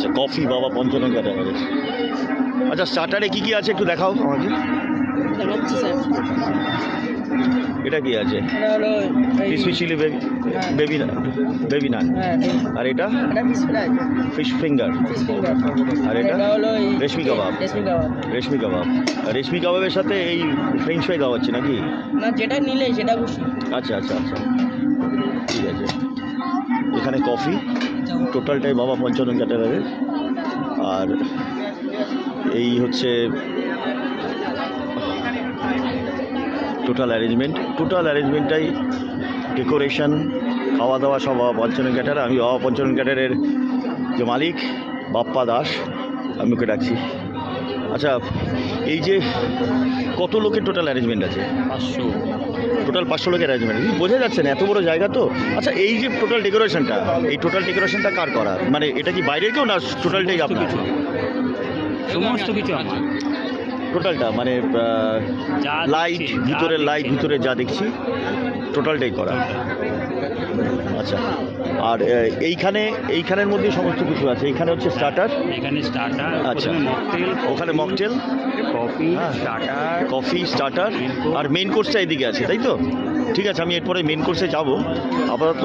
আচ্ছা, কফি বাবা পঞ্চানন ক্যাটারারের। আচ্ছা, স্টার্টারে কি কি আছে একটু দেখাও আমাকে। দেখাচ্ছি স্যার। এটা কি আছে? এটা হলো ক্রিসপি চিলি বেবি বেবি নান। হ্যাঁ, আর এটা এটা fish fry, fish finger. Fish finger. আর এটা হলো রেশমি কাবাব। রেশমি কাবাব। রেশমি কাবাব। আর রেশমি কাবাবের সাথে এই ফ্রেঞ্চ ফ্রাই দেওয়া হচ্ছে নাকি? না, যেটা নিলে সেটা খুশি। আচ্ছা আচ্ছা আচ্ছা, ঠিক আছে। এখানে কফি টোটালটাই বাবা পঞ্চানন ক্যাটারারের। আর এই হচ্ছে টোটাল অ্যারেঞ্জমেন্টটাই ডেকোরেশন, খাওয়া দাওয়া সব বাবা পঞ্চানন ক্যাটারার। আমি বাবা পঞ্চানন ক্যাটারারের যে মালিক বাপ্পা দাস, আমি ওকে ডাকছি। আচ্ছা, এই যে কত লোকের টোটাল অ্যারেঞ্জমেন্ট আছে? 500। টোটাল 500 লোকের অ্যারেঞ্জমেন্ট। বোঝা যাচ্ছে না, এত বড় জায়গা তো। আচ্ছা, এই যে টোটাল ডেকোরেশনটা কার করা? মানে এটা কি বাইরের কেউ না, টোটালটাই আপনার? সমস্ত কিছু আমার। টোটালটা মানে যা লাইট, দেখছি, যা ভিতরে দেখছি। লাইট, ভিতরে যা দেখছি টোটালটাই করা। আচ্ছা, আর এইখানের মধ্যে সমস্ত কিছু আছে। এইখানে হচ্ছে স্টার্টার, এখানে স্টার্টার, আচ্ছা। মকটেল, ওখানে মকটেল, কফি, হ্যাঁ। স্টার্টার, কফি, স্টার্টার, আর মেন কোর্সটা এদিকে আছে, তাই তো? ঠিক আছে, আমি এরপরে মেন কোর্সে যাব। আপাতত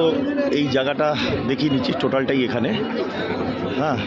এই জায়গাটা দেখিয়ে নিচ্ছি, টোটালটাই এখানে। হ্যাঁ।